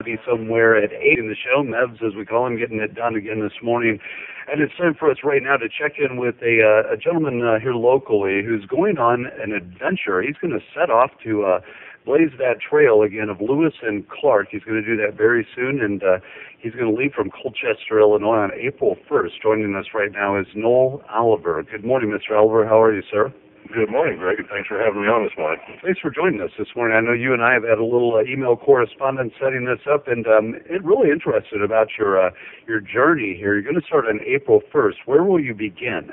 be somewhere at 8 in the show. Mevs, as we call him, getting it done again this morning. And it's time for us right now to check in with a gentleman here locally who's going on an adventure. He's going to set off to blaze that trail again of Lewis and Clark. He's going to do that very soon, and he's going to leave from Colchester, Illinois on April 1st. Joining us right now is Noel Oliver. Good morning, Mr. Oliver. How are you, sir? Good morning, Greg, and thanks for having me on this morning. Thanks for joining us this morning. I know you and I have had a little email correspondence setting this up, and I'm really interested about your journey here. You're going to start on April 1st. Where will you begin?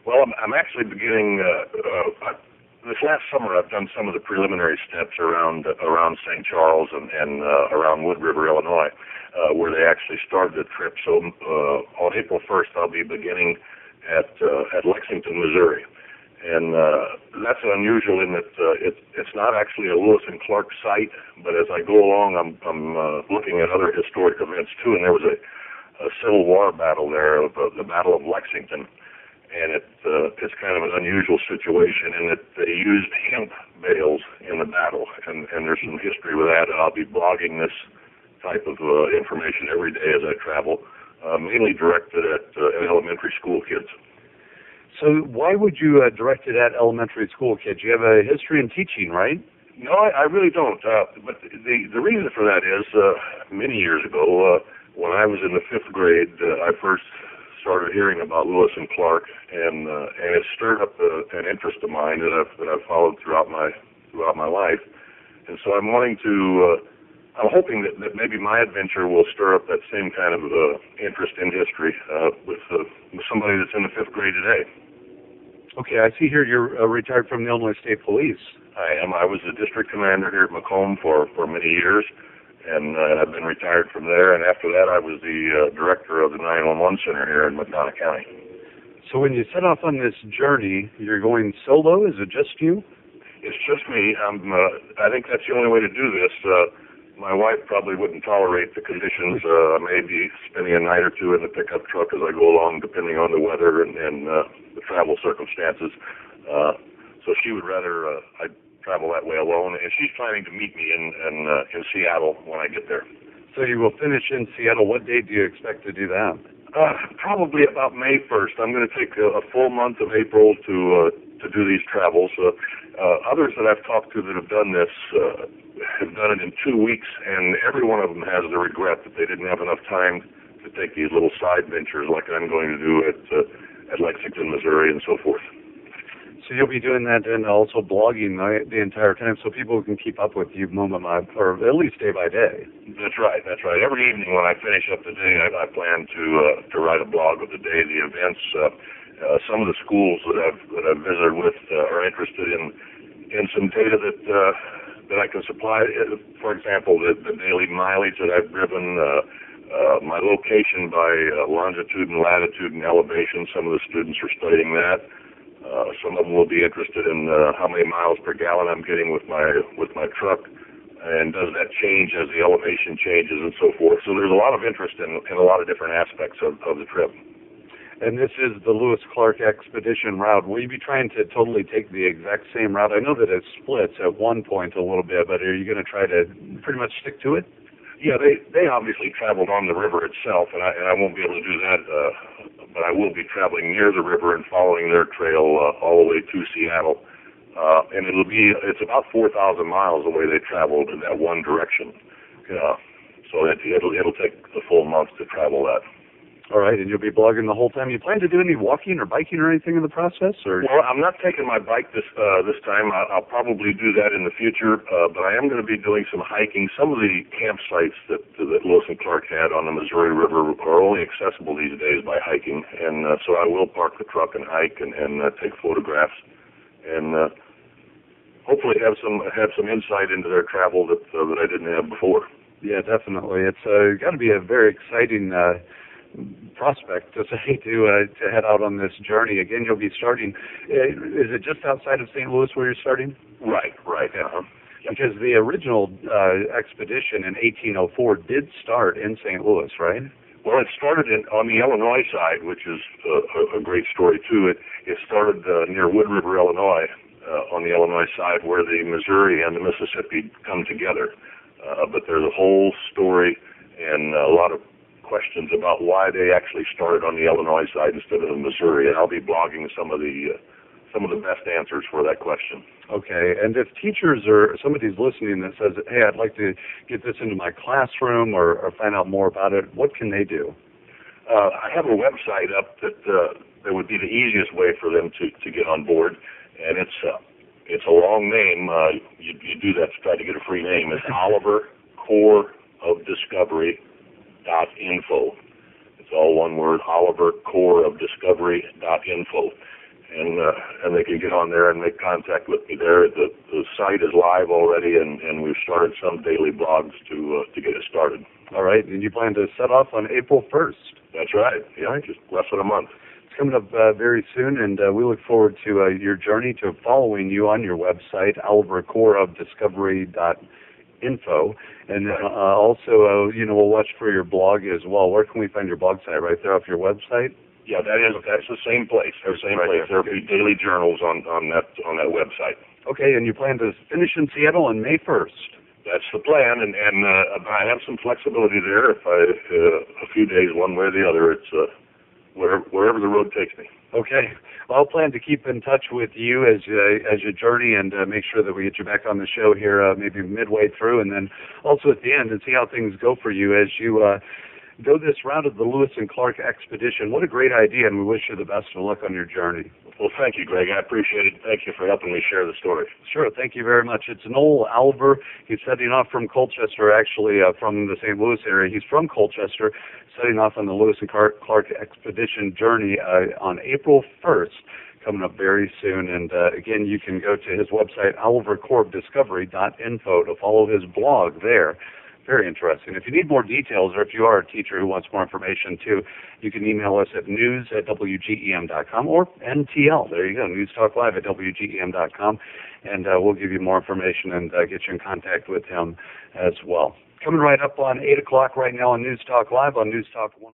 Well, I'm actually beginning, this last summer I've done some of the preliminary steps around St. Charles and around Wood River, Illinois, where they actually started the trip. So on April 1st I'll be beginning at Lexington, Missouri. And that's unusual in that it's not actually a Lewis and Clark site, but as I go along, I'm looking at other historic events too. And there was a Civil War battle there, the Battle of Lexington, and it's kind of an unusual situation in that they used hemp bales in the battle, and there's some history with that. And I'll be blogging this type of information every day as I travel, mainly directed at elementary school kids. So why would you direct it at elementary school kids? You have a history in teaching, right? No, I really don't. But the reason for that is many years ago, when I was in the 5th grade, I first started hearing about Lewis and Clark, and it stirred up an interest of mine that I've followed throughout my life. And so I'm hoping that maybe my adventure will stir up that same kind of interest in history with somebody that's in the 5th grade today. Okay, I see here you're retired from the Illinois State Police. I am. I was the district commander here at Macomb for many years, and I've been retired from there. And after that, I was the director of the 911 Center here in McDonough County. So when you set off on this journey, you're going solo? Is it just you? It's just me. I think that's the only way to do this. My wife probably wouldn't tolerate the conditions. I may be spending a night or two in the pickup truck as I go along, depending on the weather and the travel circumstances. So she would rather I travel that way alone, and she's planning to meet me in Seattle when I get there. So you will finish in Seattle. What date do you expect to do that? Probably about May 1st. I'm going to take a full month of April to do these travels. Others that I've talked to that have done this have done it in 2 weeks, and every one of them has the regret that they didn't have enough time to take these little side ventures like I'm going to do at Lexington, Missouri, and so forth. So you'll be doing that and also blogging the entire time so people can keep up with you moment by, or at least day by day. That's right. Every evening when I finish up the day, I plan to write a blog of the day, the events. Some of the schools that I've visited with are interested in some data that I can supply. For example, the daily mileage that I've driven, my location by longitude and latitude and elevation. Some of the students are studying that. Some of them will be interested in how many miles per gallon I'm getting with my truck, and does that change as the elevation changes and so forth. So there's a lot of interest in a lot of different aspects of the trip. And this is the Lewis Clark Expedition route. Will you be trying to totally take the exact same route? I know that it splits at one point a little bit, but are you going to try to pretty much stick to it? Yeah, they obviously traveled on the river itself, and I won't be able to do that, but I will be traveling near the river and following their trail all the way to Seattle. And it's about 4,000 miles the way they traveled in that one direction. So it'll take the full month to travel that. All right, and you'll be blogging the whole time. You plan to do any walking or biking or anything in the process? Or? Well, I'm not taking my bike this time. I'll probably do that in the future, but I am going to be doing some hiking. Some of the campsites that Lewis and Clark had on the Missouri River are only accessible these days by hiking, and so I will park the truck and hike and take photographs, and hopefully have some insight into their travel that I didn't have before. Yeah, definitely. It's got to be a very exciting prospect to head out on this journey. Again, you'll be starting, is it just outside of St. Louis where you're starting? Right. Because the original expedition in 1804 did start in St. Louis, right? Well, it started on the Illinois side, which is a great story too. It started near Wood River, Illinois, on the Illinois side where the Missouri and the Mississippi come together. But there's a whole story about why they actually started on the Illinois side instead of the Missouri, and I'll be blogging some of the best answers for that question. Okay, and if teachers or somebody's listening that says, hey, I'd like to get this into my classroom or find out more about it, what can they do? I have a website up that would be the easiest way for them to get on board, and it's a long name. You do that to try to get a free name. It's olivercoreofdiscovery.info. It's all one word, olivercoreofdiscovery.info. And they can get on there and make contact with me there. The site is live already, and we've started some daily blogs to get it started. All right, and you plan to set off on April 1st? That's right. Yeah, right. Just less than a month. It's coming up very soon, and we look forward to your journey, to following you on your website, olivercoreofdiscovery.info. And also, we'll watch for your blog as well. Where can we find your blog site? Right there off your website? Yeah, that's the same place. There'll be daily journals on that website. Okay, and you plan to finish in Seattle on May 1st. That's the plan, and I have some flexibility there. If a few days, one way or the other, it's wherever the road takes me. Okay. Well, I'll plan to keep in touch with you as you journey and make sure that we get you back on the show here maybe midway through, and then also at the end, and see how things go for you as you go this route of the Lewis and Clark expedition. What a great idea, and we wish you the best of luck on your journey. Well, thank you, Greg. I appreciate it. Thank you for helping me share the story. Sure, thank you very much. It's Noel Oliver. He's setting off from Colchester, actually from the St. Louis area. He's from Colchester, setting off on the Lewis and Clark expedition journey on April 1st, coming up very soon. And again, you can go to his website, olivercoreofdiscovery.info, to follow his blog there. Very interesting. If you need more details, or if you are a teacher who wants more information too, you can email us at news@wgem.com or NTL. There you go, News Talk Live at WGEM.com, and we'll give you more information and get you in contact with him as well. Coming right up on 8 o'clock right now on News Talk Live on News Talk 1.